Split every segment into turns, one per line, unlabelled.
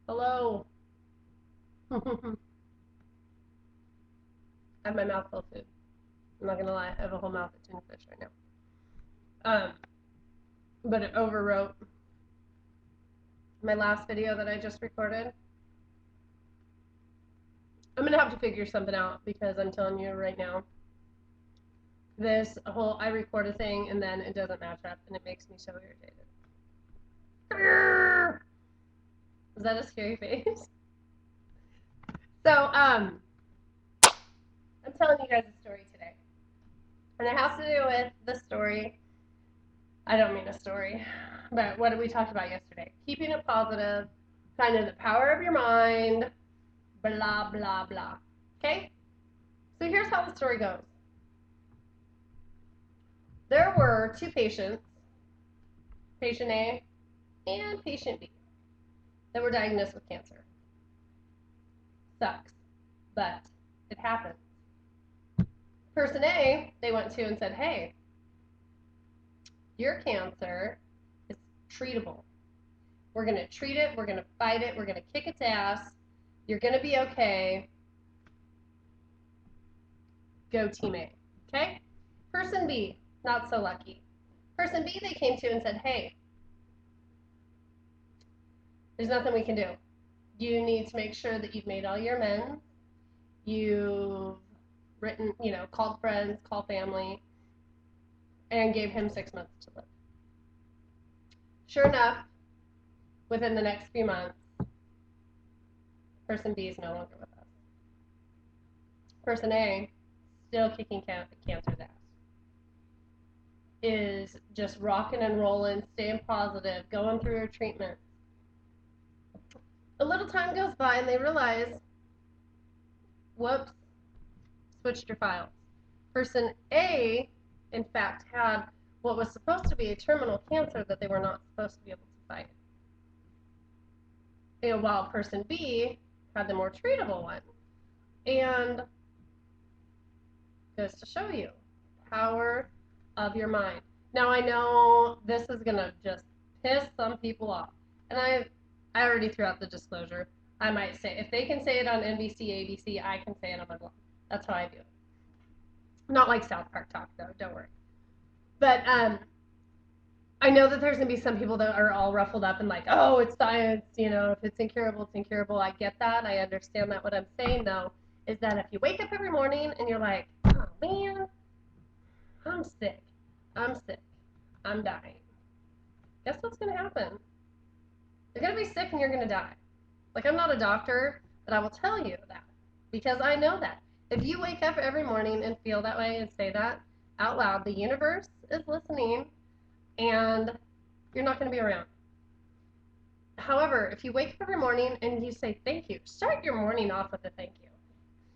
Hello. I have my mouth full of food. I'm not gonna lie, I have a whole mouth of tuna fish right now. But it overwrote my last video that I just recorded. I'm gonna have to figure something out because I'm telling you right now, I record a thing and then it doesn't match up and it makes me so irritated. Is that a scary face? So, I'm telling you guys a story today. And it has to do with the story. I don't mean a story, but what did we talk about yesterday? Keeping it positive, kind of the power of your mind, blah, blah, blah. Okay? So here's how the story goes. There were two patients, patient A and patient B, that were diagnosed with cancer. Sucks, but it happens. Person A, they went to and said, hey, your cancer is treatable. We're going to treat it. We're going to fight it. We're going to kick its ass. You're going to be okay. Go Team A. Okay? Person B, not so lucky. Person B, they came to and said, hey, there's nothing we can do. You need to make sure that you've made all your amends. You've written, called friends, called family, and gave him 6 months to live. Sure enough, within the next few months, person B is no longer with us. Person A, still kicking cancer's ass, is just rocking and rolling, staying positive, going through her treatment. A little time goes by and they realize, whoops, switched your files. Person A, in fact, had what was supposed to be a terminal cancer that they were not supposed to be able to fight. And while person B had the more treatable one. And goes to show you power of your mind. Now I know this is gonna just piss some people off, and I already threw out the disclosure. I might say if they can say it on NBC, ABC, I can say it on my blog. That's how I do it. Not like South Park talk though. Don't worry. But I know that there's gonna be some people that are all ruffled up and like, oh, it's science. If it's incurable, it's incurable. I get that. I understand that. What I'm saying though is that if you wake up every morning and you're like, oh man, I'm sick. I'm sick. I'm dying. Guess what's going to happen? You're going to be sick and you're going to die. Like, I'm not a doctor, but I will tell you that because I know that. If you wake up every morning and feel that way and say that out loud, the universe is listening and you're not going to be around. However, if you wake up every morning and you say thank you, start your morning off with a thank you.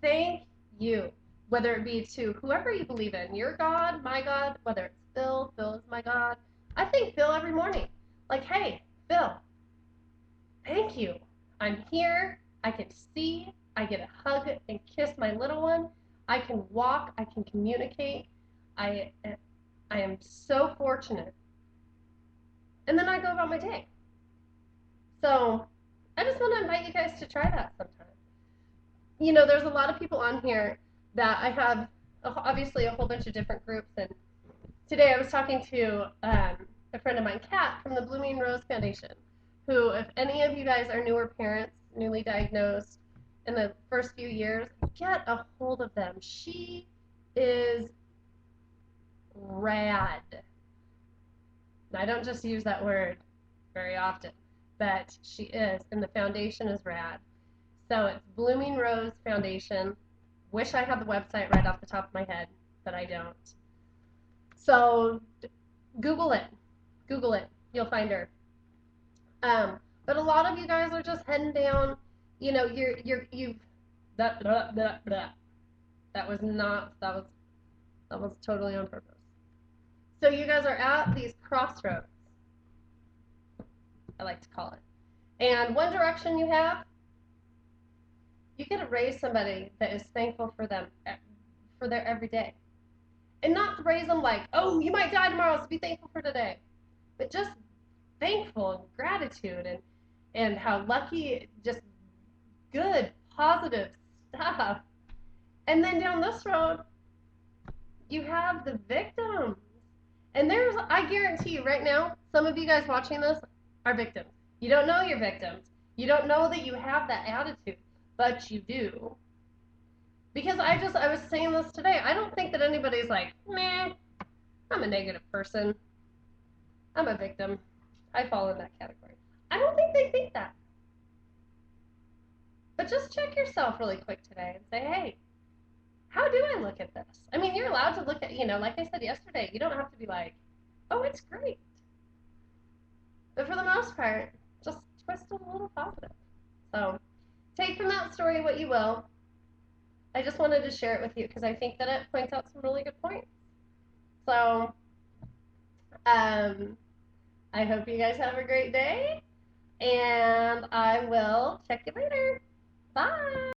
Thank you. Whether it be to whoever you believe in, your God, my God, whether it's Phil is my God. I thank Phil every morning. Like, hey, Phil, thank you. I'm here. I can see. I get a hug and kiss my little one. I can walk. I can communicate. I am so fortunate. And then I go about my day. So I just want to invite you guys to try that sometime. There's a lot of people on here that I have obviously a whole bunch of different groups. And today I was talking to a friend of mine, Kat, from the Blooming Rose Foundation, who, if any of you guys are newer parents, newly diagnosed in the first few years, get a hold of them. She is rad. And I don't just use that word very often, but she is, and the foundation is rad. So it's Blooming Rose Foundation. Wish I had the website right off the top of my head, but I don't. So Google it. Google it. You'll find her. But a lot of you guys are just heading down. You've that was totally on purpose. So you guys are at these crossroads, I like to call it. And one direction you have, you get to raise somebody that is thankful for them, for their everyday. And not raise them like, oh, you might die tomorrow, so be thankful for today. But just thankful and gratitude. and how lucky, just good, positive stuff. And then down this road, you have the victims. And I guarantee you right now, some of you guys watching this are victims. You don't know you're victims. You don't know that you have that attitude, but you do. Because I was saying this today. I don't think that anybody's like, meh, I'm a negative person. I'm a victim. I fall in that category. I don't think they think that. But just check yourself really quick today and say, hey, how do I look at this? I mean, you're allowed to look at, like I said yesterday, you don't have to be like, oh, it's great. But for the most part, just twist it a little positive. So take from that story what you will. I just wanted to share it with you because I think that it points out some really good points. So um, I hope you guys have a great day, and I will check you later. Bye.